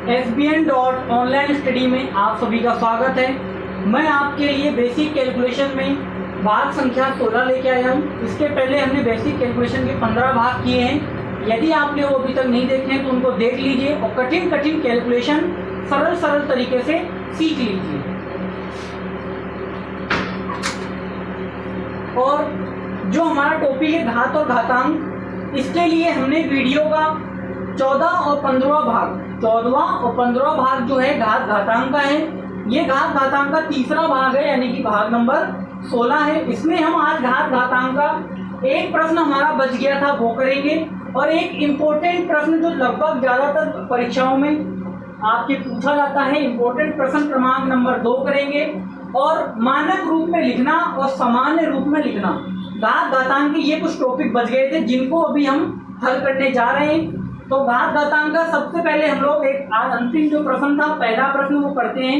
SBN.ऑनलाइन study में आप सभी का स्वागत है। मैं आपके लिए बेसिक कैलकुलेशन में भाग संख्या 16 लेके आया हूँ। इसके पहले हमने बेसिक कैलकुलेशन के 15 भाग किए हैं। यदि आपने वो अभी तक नहीं देखे हैं तो उनको देख लीजिए और कठिन कठिन कैलकुलेशन सरल तरीके से सीख लीजिए। और जो हमारा टॉपिक है घात और घातांक, इसके लिए हमने वीडियो का 14 और 15 भाग जो है घात घातांक का है। ये घात घातांक का तीसरा भाग है, यानी कि भाग नंबर 16 है। इसमें हम आज घात घातांक का एक प्रश्न हमारा बच गया था वो करेंगे, और एक इम्पोर्टेंट प्रश्न जो लगभग ज्यादातर परीक्षाओं में आपके पूछा जाता है, इम्पोर्टेंट प्रश्न क्रमांक नंबर 2 करेंगे। और मानक रूप में लिखना और सामान्य रूप में लिखना, घात घातांक के ये कुछ टॉपिक बच गए थे जिनको अभी हम हल करने जा रहे हैं। तो घात घातांक का सबसे पहले हम लोग एक अंतिम जो प्रश्न था, पहला प्रश्न वो करते हैं।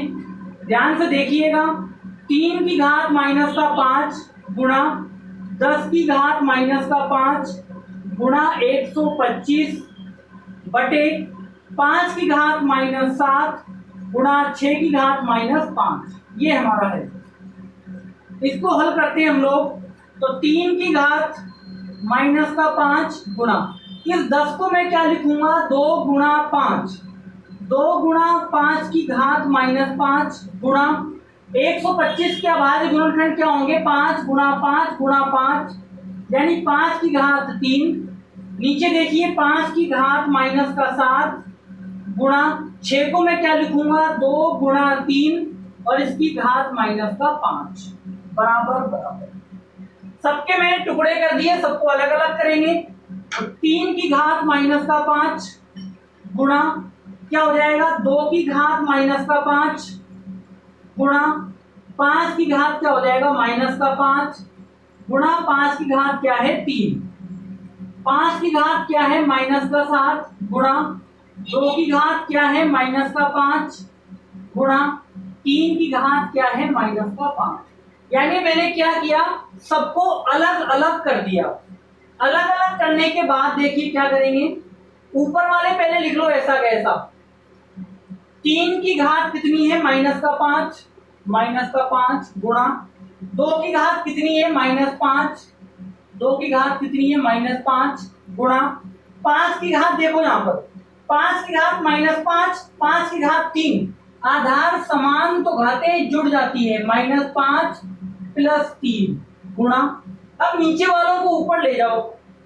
ध्यान से देखिएगा। 3 की घात माइनस का 5 गुणा 10 की घात माइनस का 5 गुणा 125 बटे 5 की घात माइनस 7 गुणा 6 की घात माइनस 5, ये हमारा है। इसको हल करते हैं हम लोग। तो 3 की घात माइनस का 5 गुणा, इस 10 को मैं क्या लिखूंगा, 2 गुणा 5, 2 गुणा 5 की घात माइनस 5 गुणा 125 के अभाज्य गुणनखंड क्या होंगे, 5 गुणा 5 गुणा 5, यानी 5 की घात 3। नीचे देखिए 5 की घात माइनस का 7 गुणा 6 को मैं क्या लिखूंगा, 2 गुणा 3 और इसकी घात माइनस का 5 बराबर बराबर। सबके मैंने टुकड़े कर दिए, सबको अलग अलग करेंगे। 3 की घात माइनस का 5 गुणा क्या हो जाएगा, 2 की घात माइनस का 5 गुणा 5 की घात क्या हो जाएगा, माइनस का 5 गुणा 5 की घात क्या है 3, 5 की घात क्या है माइनस का 7 गुणा 2 की घात क्या है माइनस का 5 गुणा 3 की घात क्या है माइनस का 5। यानी मैंने क्या किया, सबको अलग अलग कर दिया। अलग अलग करने के बाद देखिए क्या करेंगे, ऊपर वाले पहले लिख लो ऐसा कैसा। 3 की घात कितनी है, माइनस का 5, माइनस का 5 गुणा 2 की घात कितनी है, माइनस 5, 2 की घात कितनी है, माइनस 5 गुणा 5 की घात, देखो यहाँ पर 5 की घात माइनस 5, 5 की घात 3, आधार समान तो घातें जुड़ जाती है, माइनस 5 प्लस 3 गुणा, अब नीचे वालों को ऊपर ले जाओ,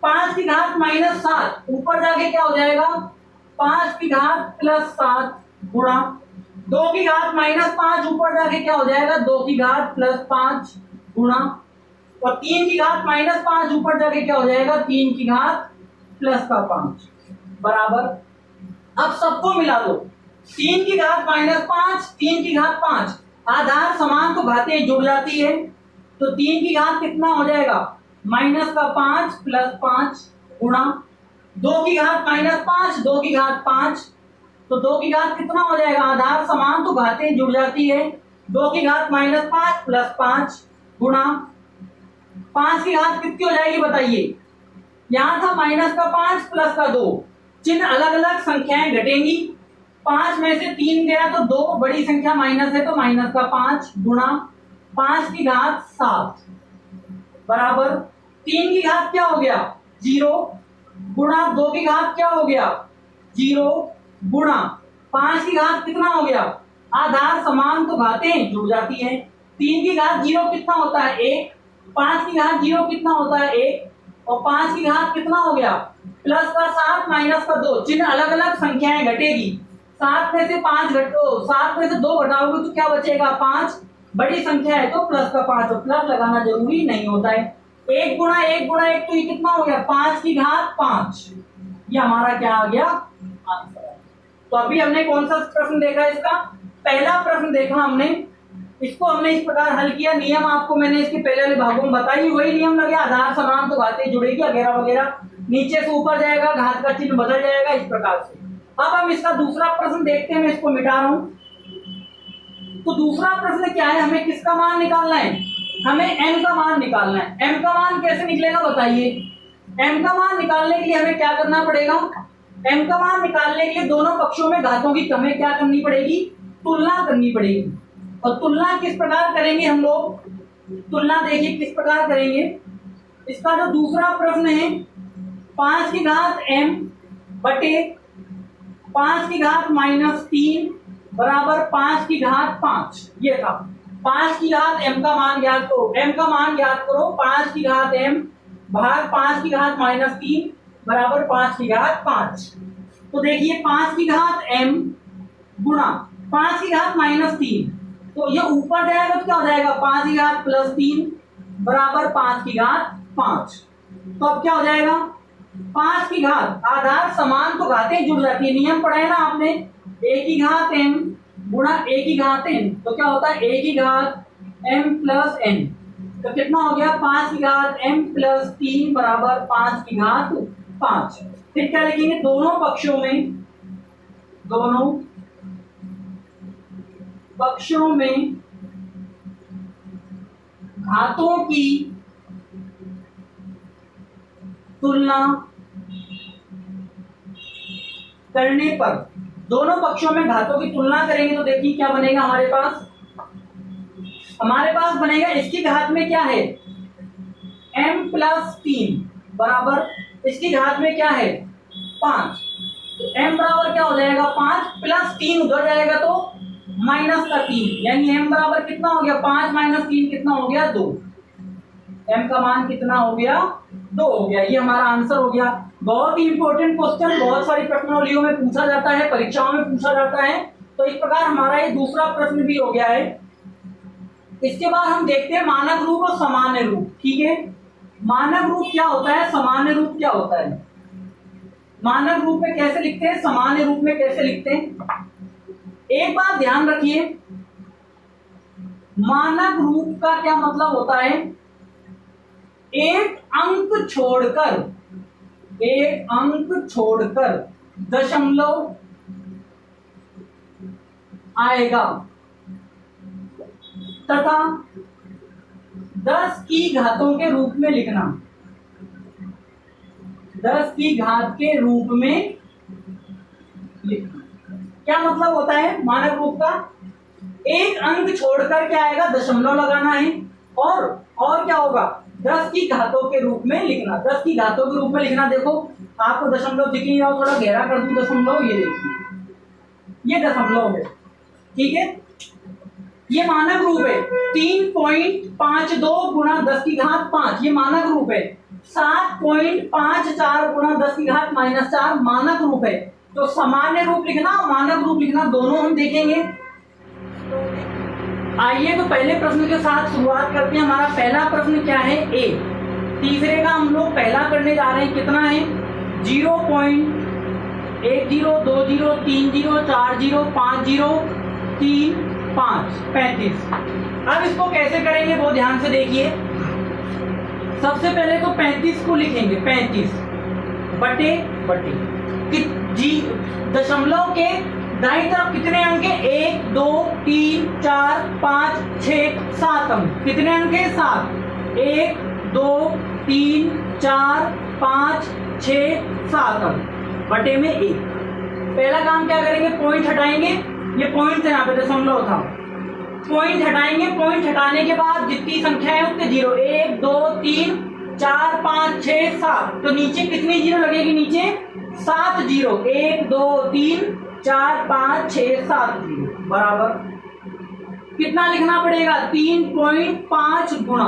5 की घात माइनस 7 ऊपर जाके क्या हो जाएगा, 5 की घात प्लस 7 गुणा 2 की घात माइनस 5 ऊपर जाके क्या हो जाएगा, 2 की घात प्लस 5 गुणा, और 3 की घात माइनस 5 ऊपर जाके क्या हो जाएगा, 3 की घात प्लस का 5 बराबर। अब सबको मिला दो, 3 की घात माइनस 5, 3 की घात 5, आधार समान तो घातें जुड़ जाती है, तो 3 की घात कितना हो जाएगा, माइनस का 5 प्लस 5 गुणा 2 की घात माइनस 5, 2 की घात 5, तो 2 की घात कितना हो जाएगा, आधार समान तो घातें जुड़ जाती है, 2 की घात माइनस 5 प्लस 5 गुणा 5 की घात कितनी हो जाएगी बताइए, यहां था माइनस का 5 प्लस का 2, चिन्ह अलग अलग संख्याएं घटेंगी, 5 में से 3 गया तो 2 बड़ी संख्या माइनस है तो माइनस का 5 गुणा 5 की घात 7 बराबर 3 की घात क्या हो गया 0 गुणा 2 की घात क्या हो गया 0 गुणा 5 की घात कितना हो गया, आधार समान तो घातें जुड़ जाती है, 3 की घात 0 कितना होता है 1, 5 की घात 0 कितना होता है 1, और 5 की घात कितना हो गया प्लस का 7 माइनस का 2, चिन्ह अलग अलग संख्याएं घटेगी, 7 में से 5 घटो, 7 में से 2 घटाओगे तो क्या बचेगा 5, बड़ी संख्या है तो प्लस का 5, और प्लस लगाना जरूरी नहीं होता है। 1 गुणा 1 गुणा 1 तो ये कितना हो गया 5 की घात 5, ये हमारा क्या आ गया आंसर है। तो अभी हमने कौन सा प्रश्न देखा, इसका पहला प्रश्न देखा हमने, इसको हमने इस प्रकार हल किया। नियम आपको मैंने इसके पहले वाले भागों में बताई, वही नियम लगे, आधार समान तो घातें जुड़ेगी वगैरह वगैरह, नीचे से ऊपर जाएगा, घात का चिन्ह बदल जाएगा, इस प्रकार से। अब हम इसका दूसरा प्रश्न देखते हैं, मैं इसको मिटा रहा हूं। तो दूसरा प्रश्न क्या है, हमें किसका मान निकालना है, हमें n का मान निकालना है। m का मान कैसे निकलेगा बताइए, m का मान निकालने के लिए हमें क्या करना पड़ेगा, m का मान निकालने के लिए दोनों पक्षों में घातों की हमें क्या करनी पड़ेगी, तुलना करनी पड़ेगी। और तुलना किस प्रकार करेंगे हम लोग, तुलना देखिए किस प्रकार करेंगे। इसका जो दूसरा प्रश्न है 5 की घात m बटे 5 की घात -3 बराबर 5 की घात 5, ये था 5 की घात m का मान ज्ञात करो, m का मान ज्ञात करो 5 की घात m भाग 5 की घात -3 बराबर 5 की घात 5। तो देखिए 5 की घात m गुणा 5 की घात -3, तो ये ऊपर जाएगा तो क्या हो जाएगा 5 की घात +3 बराबर 5 की घात 5। तो अब क्या हो जाएगा 5 की घात, आधार समान तो घातें जुड़ जाती है, नियम पढ़ा है ना आपने, a की घात m गुणा a की घात n, तो क्या होता है a की घात m प्लस n, तो कितना हो गया 5 की घात m प्लस 3 बराबर 5 की घात 5। फिर क्या लिखेंगे, दोनों पक्षों में घातों की तुलना करने पर, दोनों पक्षों में घातों की तुलना करेंगे तो देखिए क्या बनेगा हमारे पास बनेगा इसकी घात में क्या है m प्लस 3 बराबर इसकी घात में क्या है 5, तो m बराबर क्या हो जाएगा 5 प्लस 3 उधर जाएगा तो -3, यानी m बराबर कितना हो गया 5 - 3 कितना हो गया 2, m का मान कितना हो गया 2 हो गया। ये हमारा आंसर हो गया। बहुत ही इंपॉर्टेंट क्वेश्चन, बहुत सारी प्रश्नावलियों में पूछा जाता है, परीक्षाओं में पूछा जाता है। तो इस प्रकार हमारा ये दूसरा प्रश्न भी हो गया है। इसके बाद हम देखते हैं मानक रूप और सामान्य रूप। ठीक है, मानक रूप क्या होता है, सामान्य रूप क्या होता है। मानक रूप में कैसे लिखते हैं, सामान्य रूप में कैसे लिखते हैं। एक बात ध्यान रखिए, मानक रूप का क्या मतलब होता है, एक अंक छोड़कर दशमलव आएगा तथा 10 की घातों के रूप में लिखना, 10 की घात के रूप में लिखना। क्या मतलब होता है मानक रूप का, एक अंक छोड़कर क्या आएगा दशमलव लगाना है और क्या होगा 10 की घातों के रूप में लिखना। 10 की घातों के रूप में लिखना, देखो आपको दशमलव दिख नहीं रहा, थोड़ा गहरा कर दूं दशमलव, ये देखिए ये दशमलव है। ठीक है, ये मानक रूप है 3.52 गुणा 10 की घात 5, ये मानक रूप है। 7.54 गुणा 10 की घात -4 मानक रूप है। तो सामान्य रूप लिखना, मानक रूप लिखना, दोनों हम देखेंगे। आइए तो पहले प्रश्न के साथ शुरुआत करते हैं। हमारा पहला प्रश्न क्या है, ए। तीसरे का हम लोग पहला करने जा रहे हैं, कितना है 0.10 20 30 40 50 3 5 35। अब इसको कैसे करेंगे वो ध्यान से देखिए। सबसे पहले तो 35 को लिखेंगे, 35 बटे दशमलव के दाईं तरफ कितने अंक है 1 2 3 4 5 6 7 अंक, कितने अंक है 7, 1 2 3 4 5 6 7 अंक बटे में 1। पहला काम क्या करेंगे, पॉइंट हटाएंगे, ये पॉइंट है यहाँ पे दशमलव था, पॉइंट हटाएंगे। पॉइंट हटाने के बाद जितनी संख्या है उतने जीरो, 1 2 3 4 5 6 7, तो नीचे कितनी जीरो लगेगी, नीचे 7 जीरो, 1 2 3 4 5 6 7 जीरो बराबर कितना लिखना पड़ेगा 3.5 गुणा,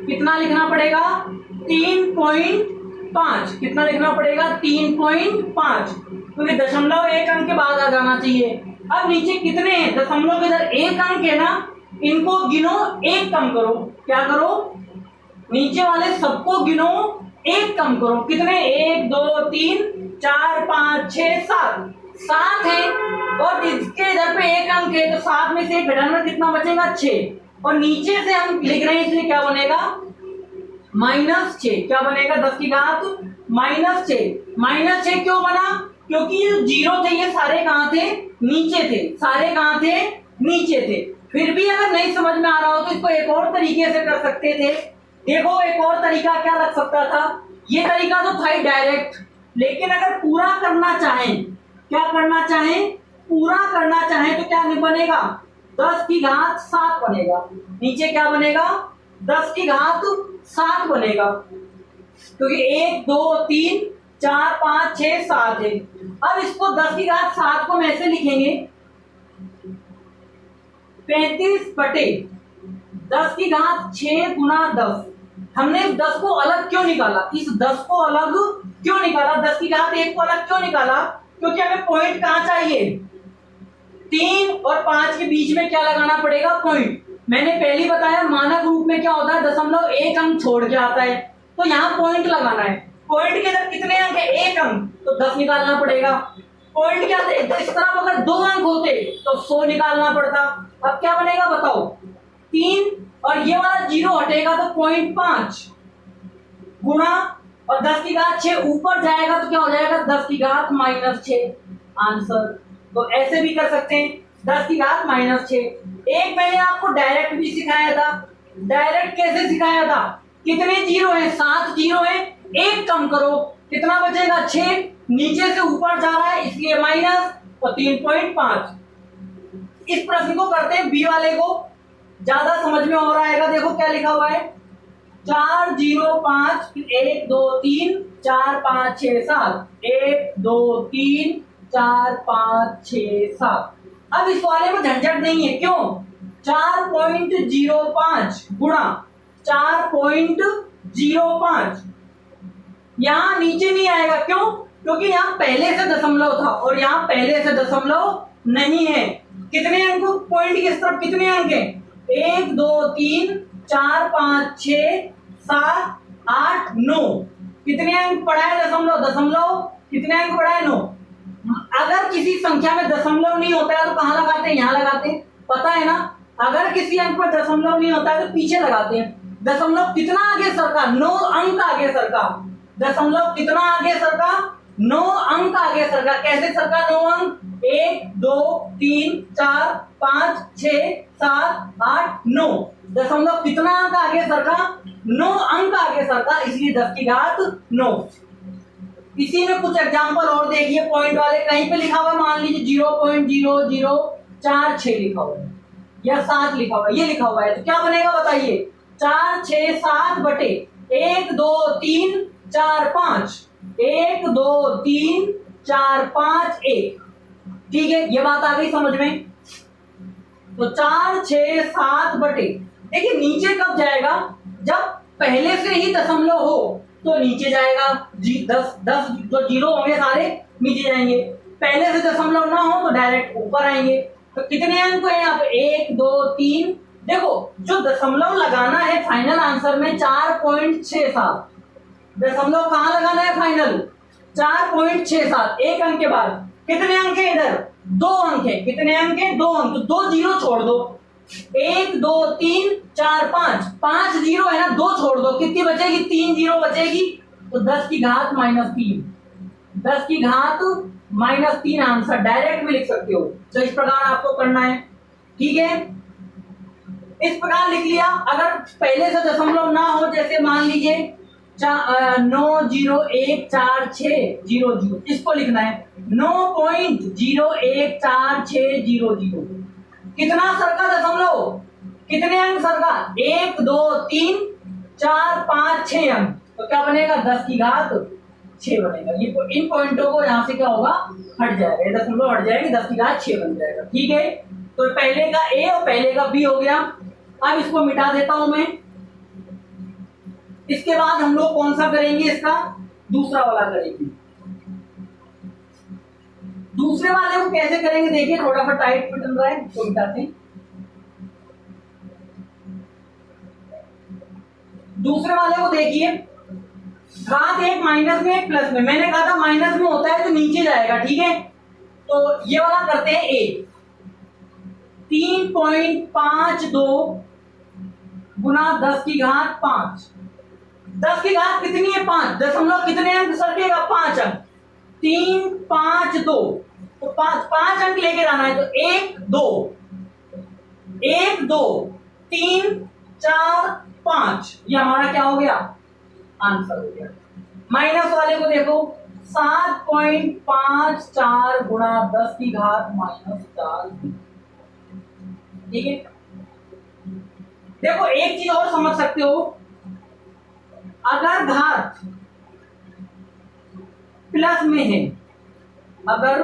कितना लिखना पड़ेगा 3.5, कितना लिखना पड़ेगा 3.5, क्योंकि दशमलव एक अंक के बाद आ जाना चाहिए। अब नीचे कितने हैं, दशमलव के इधर एक अंक है ना, इनको गिनो, एक कम करो, क्या करो नीचे वाले सबको गिनो, एक कम करो, कितने 1 2 3 4 5 6 7 7 है, और इसके इधर पे एक अंक है तो 7 में से घटाना कितना बचेगा 6, और नीचे से हम लिख रहे हैं इसलिए क्या बनेगा -6, क्या बनेगा 10 की घात -6 क्यों बना, क्योंकि ये जीरो थे ये सारे कहाँ थे, नीचे थे, सारे कहाँ थे, नीचे थे। फिर भी अगर नहीं समझ में आ रहा हो तो इसको एक और तरीके से कर सकते थे। देखो एक और तरीका क्या लग सकता था, ये तरीका तो था ही डायरेक्ट, लेकिन अगर पूरा करना चाहें, क्या करना चाहें, पूरा करना चाहें तो क्या बनेगा, 10 की घात 7 बनेगा। नीचे क्या बनेगा, 10 की घात 7 बनेगा, क्योंकि 1 2 3 4 5 6 7 है। अब इसको 10 की घात 7 को हम ऐसे लिखेंगे, 35 बटे 10 की घात 6 गुना 10। हमने 10 को अलग क्यों निकाला, इस 10 को अलग क्यों निकाला, 10 की घात 1 को अलग क्यों निकाला, क्योंकि हमें पॉइंट कहां चाहिए, 3 और 5 के बीच में क्या लगाना पड़ेगा, पॉइंट। मैंने पहले बताया मानक रूप में क्या होता है, दशमलव 1 अंक छोड़ के आता है, तो यहाँ पॉइंट लगाना है। पॉइंट के अंदर कितने अंक है, 1 अंक, तो 10 निकालना पड़ेगा। पॉइंट क्या है, तो इस तरफ अगर 2 अंक होते तो 100 निकालना पड़ता। अब क्या बनेगा बताओ, 3 और ये वाला 0 हटेगा तो 0.5 गुना, और 10 की घात 6 ऊपर जाएगा तो क्या हो जाएगा, 10 की घात -6 आंसर। तो ऐसे भी कर सकते हैं, 10 की घात -6। एक मैंने आपको डायरेक्ट भी सिखाया था, डायरेक्ट कैसे सिखाया था, कितने जीरो है, 7 जीरो है, एक कम करो कितना बचेगा, 6, नीचे से ऊपर जा रहा है इसलिए माइनस, तो 3.5। इस प्रश्न को करते हैं बी वाले को, ज्यादा समझ में हो रहा है। देखो क्या लिखा हुआ है, 4 0 5 1 2 3 4 5 6 7 1 2 3 4 5 6 7। अब इस वाले में झंझट नहीं है, क्यों, 4.05 गुणा 4.05, यहां नीचे नहीं आएगा, क्यों, क्योंकि यहां पहले से दशमलव था और यहां पहले से दशमलव नहीं है। कितने अंक, पॉइंट की तरफ कितने अंक है, 1 2 3 4 5 6 7 8 9, कितने अंक पड़ा है, दशमलव, दशमलव कितने अंक पड़ा है, 9। अगर किसी संख्या में दशमलव नहीं होता है तो कहां लगाते हैं, यहां लगाते हैं, पता है ना। अगर किसी अंक पर दशमलव नहीं होता है तो पीछे लगाते हैं। दशमलव कितना आगे सरका, 9 अंक आगे सरका, दशमलव कितना आगे सरका, 9 अंक आगे सरका। कैसे सरका 9 अंक, 1 2 3 4 5 6 7 8 9, दशमलव कितना अंक आगे सरका, 9 अंक आगे सरका, इसलिए 10 की घात 9। इसी में कुछ एग्जांपल और देखिए, पॉइंट वाले कहीं पे लिखा हुआ, मान लीजिए 0.0046 लिखा हुआ है या 7 लिखा हुआ है, ये लिखा हुआ है, तो क्या बनेगा बताइए, 4 6 7 बटे 1 2 3 4 5 1 2 3 4 5 1। ठीक है, ये बात आ गई समझ में। तो 4 6 7 बटे, देखिए नीचे कब जाएगा, जब पहले से ही दशमलव हो तो नीचे जाएगा, 10 जो जीरो होंगे सारे नीचे जाएंगे, पहले से दशमलव ना हो तो डायरेक्ट ऊपर आएंगे। तो कितने अंक है यहाँ पे, 1 2 3, देखो जो दशमलव लगाना है फाइनल आंसर में 4.67, दशमलव कहां लगाना है फाइनल, 4.67, एक अंक के बाद कितने अंक है, इधर 2 अंक है, कितने अंक है, 2 अंक, तो 2 जीरो छोड़ दो, 1 2 3 4 5 जीरो है ना, 2 छोड़ दो, कितनी बचेगी, 3 जीरो बचेगी, तो 10 की घात -3, 10 की घात -3 आंसर डायरेक्ट भी लिख सकते हो। तो इस प्रकार आपको करना है, ठीक है, इस प्रकार लिख लिया। अगर पहले से दशमलव ना हो, जैसे मान लीजिए 9 0 1 4 6 0 0, इसको लिखना है 9.014600, कितना सरका दशमलव, कितने अंक सरका, 1 2 3 4 5 6 अंक, तो क्या बनेगा, 10 की घात 6 बनेगा। ये इन पॉइंटों को यहाँ से क्या होगा, हट जाएगा, ये दशमलव हट जाएगी, 10 की घात 6 बन जाएगा। ठीक है, तो पहले का ए और पहले का बी हो गया। अब इसको मिटा देता हूं मैं। इसके बाद हम लोग कौन सा करेंगे, इसका दूसरा वाला करेंगे। दूसरे वाले को कैसे करेंगे, देखिए थोड़ा सा टाइट फिट रहा है, तो मिटाते हैं। दूसरे वाले को देखिए, घात 1 माइनस में 1 प्लस में, मैंने कहा था माइनस में होता है तो नीचे जाएगा, ठीक है। तो ये वाला करते हैं ए, 3.52 गुना 10 की घात 5, 10 की घात कितनी है, 5, दशमलव कितने अंक सरकेगा, 5 अंक, 3 5 2, तो 5 अंक लेके जाना है, तो 1 2 1 2 3 4 5, ये हमारा क्या हो गया, आंसर हो गया। माइनस वाले को देखो, 7.54 गुणा 10 की घात -4। ठीक है, देखो एक चीज और समझ सकते हो, अगर घात प्लस में है, अगर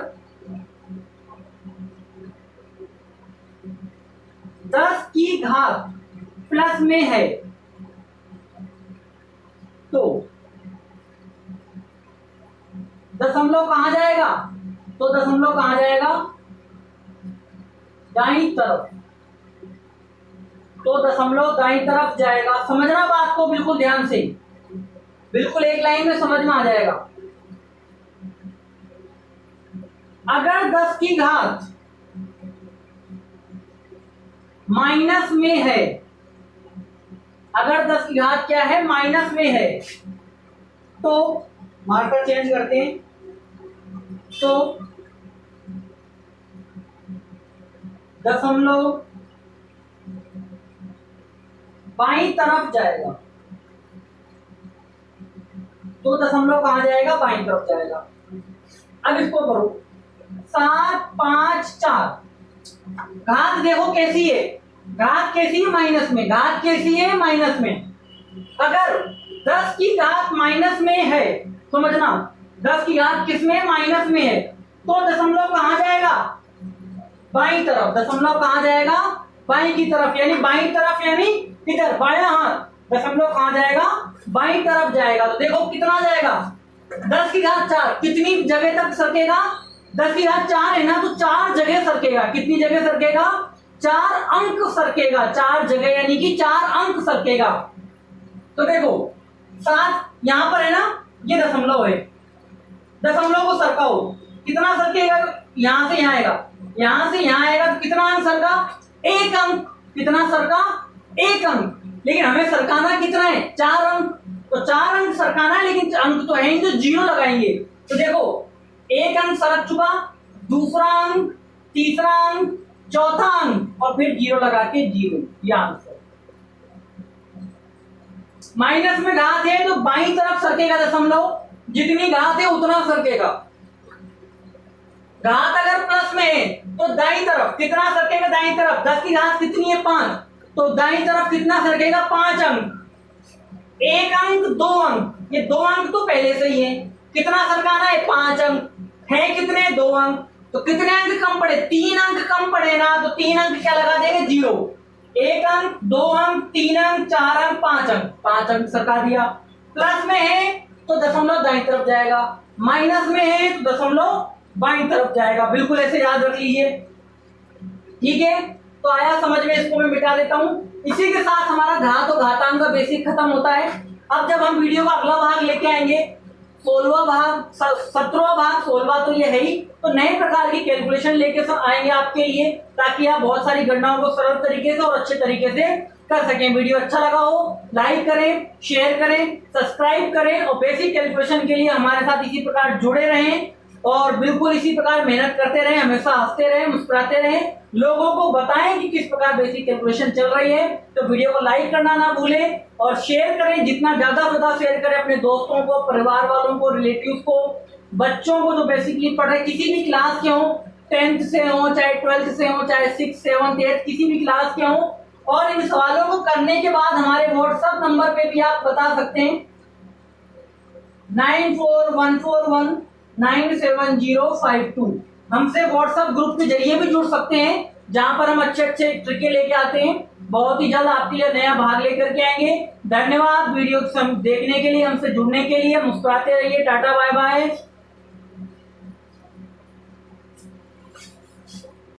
10 की घात प्लस में है तो दशमलव कहां जाएगा? तो दशमलव कहां जाएगा? दाईं तरफ। तो दशमलव दाईं तरफ जाएगा। समझना बात को बिल्कुल ध्यान से, बिल्कुल एक लाइन में समझ में आ जाएगा। अगर 10 की घात माइनस में है, अगर 10 की घात क्या है? माइनस में है, तो मार्कर चेंज करते हैं, तो दशमलव बाईं तरफ जाएगा। तो दशमलव कहां जाएगा? बाईं तरफ जाएगा। अब इसको करो 7, 5, 4। घात देखो कैसी है? घात कैसी है? माइनस में। घात कैसी है? माइनस में। अगर 10 की घात माइनस में है, समझना 10 की घात किसमें? माइनस में है, तो दशमलव कहां जाएगा? बाईं तरफ। दशमलव कहां जाएगा? बाईं की तरफ, यानी बाईं तरफ यानी इधर बायां हाथ। दशमलव कहां जाएगा? बाईं तरफ जाएगा। तो देखो कितना जाएगा? 10 की घात 4 कितनी जगह तक सरकेगा? 10 की घात 4 है ना, तो 4 जगह सरकेगा। कितनी जगह सरकेगा? 4 अंक सरकेगा। 4 जगह यानी कि 4 अंक सरकेगा। तो देखो 7 यहां पर है ना, ये दशमलव है, दशमलव को सरकाओ, कितना सरकेगा? यहां से यहां आएगा, यहां से यहां आएगा, तो कितना अंक सरका? 1 अंक। कितना सरका? 1 अंक। लेकिन हमें सरकाना कितना है? 4 अंक। तो 4 अंक सरकाना है, लेकिन अंक तो है ही, तो 0 लगाएंगे। तो देखो 1 अंक सरक चुका, दूसरा अंक, तीसरा अंक, चौथा अंक, और फिर 0 लगा के 0। यह आंसर। माइनस में घात है तो बाईं तरफ सरकेगा दशमलव, जितनी घात है उतना सरकेगा। घात अगर प्लस में है तो दाईं तरफ कितना सरकेगा? दाईं तरफ। 10 की घात कितनी है? 5, तो दाईं तरफ कितना सरकेगा? 5 अंक। 1 अंक, 2 अंक, ये 2 अंक तो पहले से ही है। कितना सरकाना है? 5 अंक है। कितने? 2 अंक। तो कितने अंक कम पड़े? 3 अंक कम पड़े ना, तो 3 अंक क्या लगा देंगे? 0। 1 अंक, 2 अंक, 3 अंक, 4 अंक, 5 अंक, 5 अंक सरका दिया। प्लस में है तो दशमलव दाईं तरफ जाएगा, माइनस में है तो दशमलव बाईं तरफ जाएगा। बिल्कुल ऐसे याद रख लीजिए। ठीक है, तो आया समझ में? इसको मैं मिटा देता हूं। इसी के साथ हमारा घात और घातांक का बेसिक खत्म होता है। अब जब हम वीडियो का अगला भाग लेके आएंगे, 16वां भाग, 17वां भाग, 16वां तो ये है ही, तो नए प्रकार की कैलकुलेशन लेके आएंगे आपके लिए, ताकि आप बहुत सारी गणनाओं को सरल तरीके से और अच्छे तरीके से कर सकें। वीडियो अच्छा लगा हो लाइक करें, शेयर करें, सब्सक्राइब करें, और बेसिक कैलकुलेशन के लिए हमारे साथ इसी प्रकार जुड़े रहें, और बिल्कुल इसी प्रकार मेहनत करते रहें, हमेशा हंसते रहें, मुस्कुराते रहें, लोगों को बताएं कि किस प्रकार बेसिक कैलकुलेशन चल रही है। तो वीडियो को लाइक करना ना भूलें, और शेयर करें, जितना ज्यादा से ज्यादा शेयर करें अपने दोस्तों को, परिवार वालों को, रिलेटिव्स को, बच्चों को जो बेसिकली पढ़ रहे, किसी भी क्लास के हो, 10th से हो, चाहे 12th से हो, चाहे 6th, 7th, 8th, किसी भी क्लास के हो। और इन सवालों को करने के बाद हमारे व्हाट्सएप नंबर पे भी आप बता सकते हैं, 9414197052। हमसे व्हाट्सएप ग्रुप के जरिए भी जुड़ सकते हैं, जहां पर हम अच्छे अच्छे ट्रिके लेके आते हैं। बहुत ही जल्द आपके लिए नया भाग लेकर के आएंगे। धन्यवाद वीडियो देखने के लिए, हमसे जुड़ने के लिए। मुस्कुराते रहिए। Tata bye bye.